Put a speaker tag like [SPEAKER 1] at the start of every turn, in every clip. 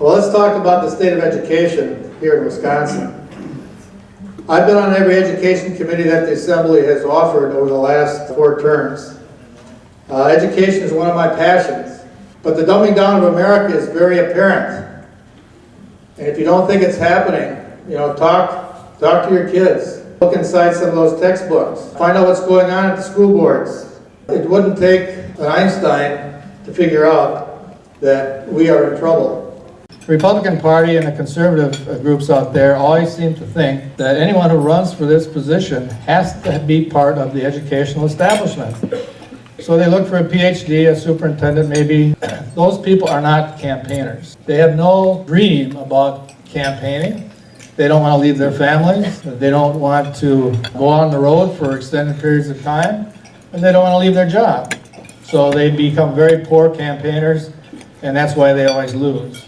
[SPEAKER 1] Well, let's talk about the state of education here in Wisconsin. I've been on every education committee that the Assembly has offered over the last 4 terms. Education is one of my passions, but the dumbing down of America is very apparent. And if you don't think it's happening, talk to your kids. Look inside some of those textbooks. Find out what's going on at the school boards. It wouldn't take an Einstein to figure out that we are in trouble. The Republican Party and the conservative groups out there always seem to think that anyone who runs for this position has to be part of the educational establishment. So they look for a PhD, a superintendent maybe. Those people are not campaigners. They have no dream about campaigning. They don't want to leave their families. They don't want to go on the road for extended periods of time. And they don't want to leave their job. So they become very poor campaigners, and that's why they always lose.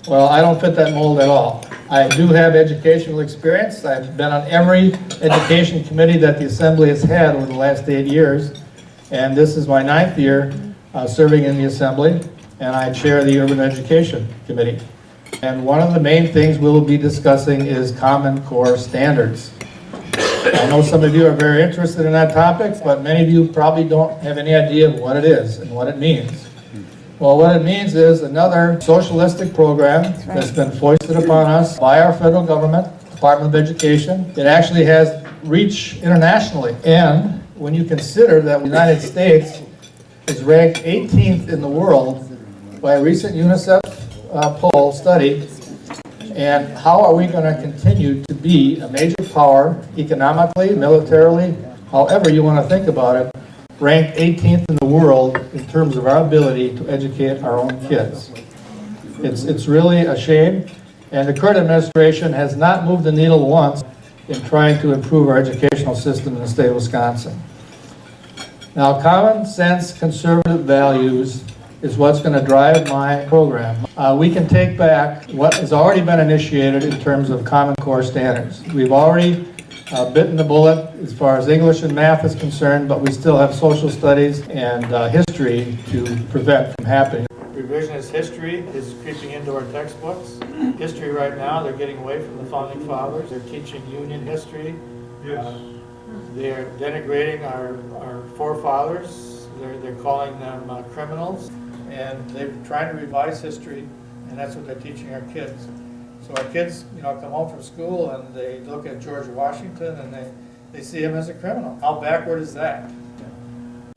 [SPEAKER 1] Well, I don't fit that mold at all. I do have educational experience. I've been on every education committee that the Assembly has had over the last 8 years. And this is my 9th year serving in the Assembly, and I chair the Urban Education Committee. And one of the main things we'll be discussing is Common Core standards. I know some of you are very interested in that topic, but many of you probably don't have any idea of what it is and what it means. Well, what it means is another socialistic program that's been foisted upon us by our federal government, Department of Education. It actually has reach internationally. And when you consider that the United States is ranked 18th in the world by a recent UNICEF poll study, and how are we going to continue to be a major power economically, militarily, however you want to think about it, ranked 18th in the world in terms of our ability to educate our own kids. It's really a shame, and the current administration has not moved the needle once in trying to improve our educational system in the state of Wisconsin. Now, common sense conservative values is what's going to drive my program. We can take back what has already been initiated in terms of Common Core standards. We've already bitten the bullet as far as English and math is concerned, but we still have social studies and history to prevent from happening. Revisionist history is creeping into our textbooks. History right now, they're getting away from the Founding Fathers. They're teaching Union history. Yes. They're denigrating our forefathers. They're calling them criminals. And they're trying to revise history, and that's what they're teaching our kids. So our kids, come home from school and they look at George Washington and they see him as a criminal. How backward is that?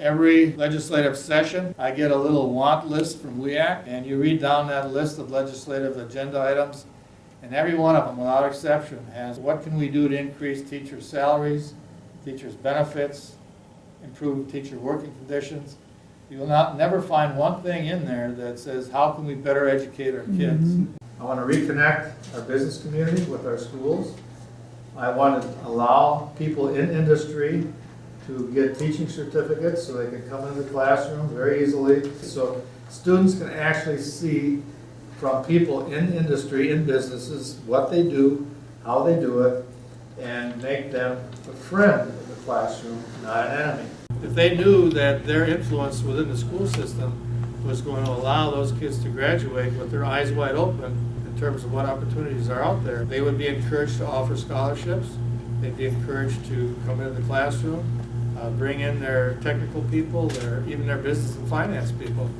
[SPEAKER 1] Every legislative session, I get a little want list from WEAC, and you read down that list of legislative agenda items, and every one of them, without exception, has what can we do to increase teachers' salaries, teachers' benefits, improve teacher working conditions. You will never find one thing in there that says, how can we better educate our kids? I want to reconnect our business community with our schools. I want to allow people in industry to get teaching certificates so they can come into the classroom very easily. So students can actually see from people in industry, in businesses, what they do, how they do it, and make them a friend in the classroom, not an enemy. If they knew that their influence within the school system was going to allow those kids to graduate with their eyes wide open in terms of what opportunities are out there, they would be encouraged to offer scholarships. They'd be encouraged to come into the classroom, bring in their technical people, even their business and finance people,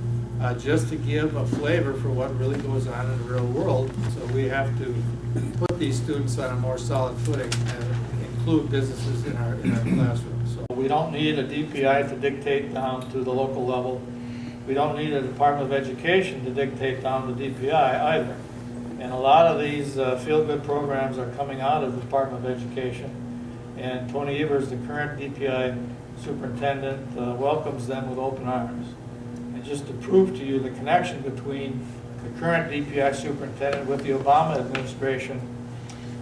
[SPEAKER 1] just to give a flavor for what really goes on in the real world. So we have to put these students on a more solid footing and include businesses in our classroom. So we don't need a DPI to dictate down to the local level. We don't need a Department of Education to dictate down to DPI either. And a lot of these feel-good programs are coming out of the Department of Education. And Tony Evers, the current DPI superintendent, welcomes them with open arms. And just to prove to you the connection between the current DPI superintendent with the Obama administration,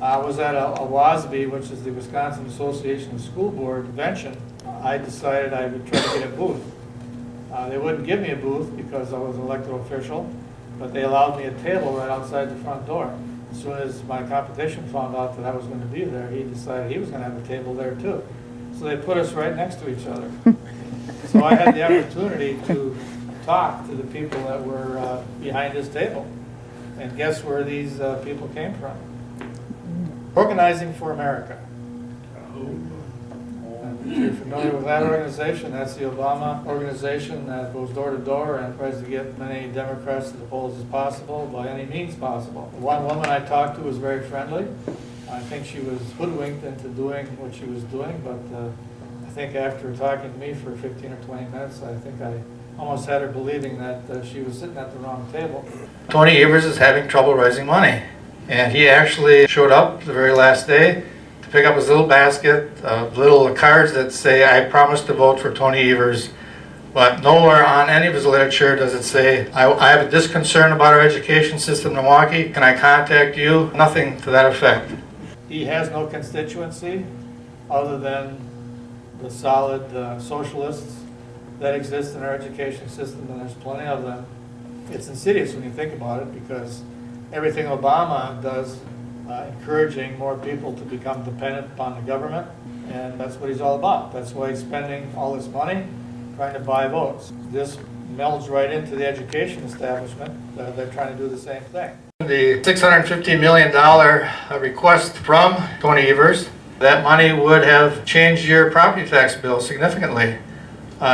[SPEAKER 1] I was at a WASB, which is the Wisconsin Association of School Board convention. I decided I would try to get a booth. They wouldn't give me a booth because I was an elected official, but they allowed me a table right outside the front door. As soon as my competition found out that I was going to be there, he decided he was going to have a table there too. So they put us right next to each other. So I had the opportunity to talk to the people that were behind this table.
[SPEAKER 2] And guess where these people came from? Organizing for America. If you're familiar with that organization, that's the Obama organization that goes door to door and tries to get many Democrats to the polls as possible by any means possible. One woman I talked to was very friendly. I think she was hoodwinked into doing what she was doing, but I think after talking to me for 15 or 20 minutes, I think I almost had her believing that she was sitting at the wrong table.
[SPEAKER 3] Tony Evers is having trouble raising money, and he actually showed up the very last day to pick up his little basket of little cards that say, "I promise to vote for Tony Evers," but nowhere on any of his literature does it say, I have this concern about our education system in Milwaukee, can I contact you? Nothing to that effect.
[SPEAKER 2] He has no constituency other than the solid socialists that exist in our education system, and there's plenty of them. It's insidious when you think about it, because everything Obama does, encouraging more people to become dependent upon the government, and that's what he's all about. That's why he's spending all this money trying to buy votes. This melds right into the education establishment. They're trying to do the same thing.
[SPEAKER 3] The $650 million request from Tony Evers, that money would have changed your property tax bill significantly.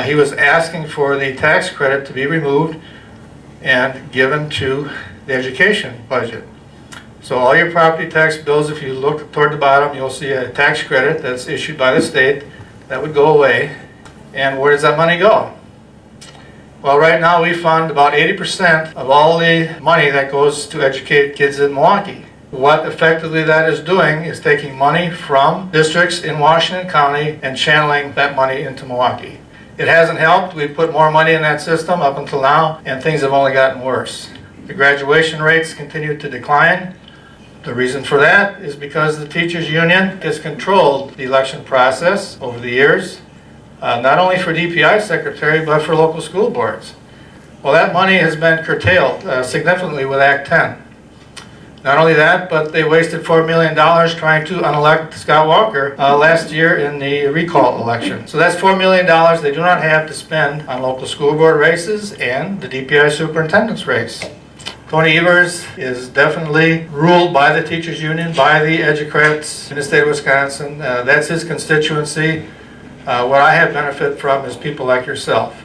[SPEAKER 3] He was asking for the tax credit to be removed and given to the education budget. So all your property tax bills, if you look toward the bottom, you'll see a tax credit that's issued by the state. That would go away. And where does that money go? Well, right now we fund about 80% of all the money that goes to educate kids in Milwaukee. What effectively that is doing is taking money from districts in Washington County and channeling that money into Milwaukee. It hasn't helped. We've put more money in that system up until now, and things have only gotten worse. The graduation rates continue to decline. The reason for that is because the teachers union has controlled the election process over the years, not only for DPI secretary, but for local school boards. Well, that money has been curtailed significantly with Act 10. Not only that, but they wasted $4 million trying to unelect Scott Walker last year in the recall election. So that's $4 million they do not have to spend on local school board races and the DPI superintendent's race. Tony Evers is definitely ruled by the teachers union, by the educrats in the state of Wisconsin. That's his constituency. What I have benefit from is people like yourself.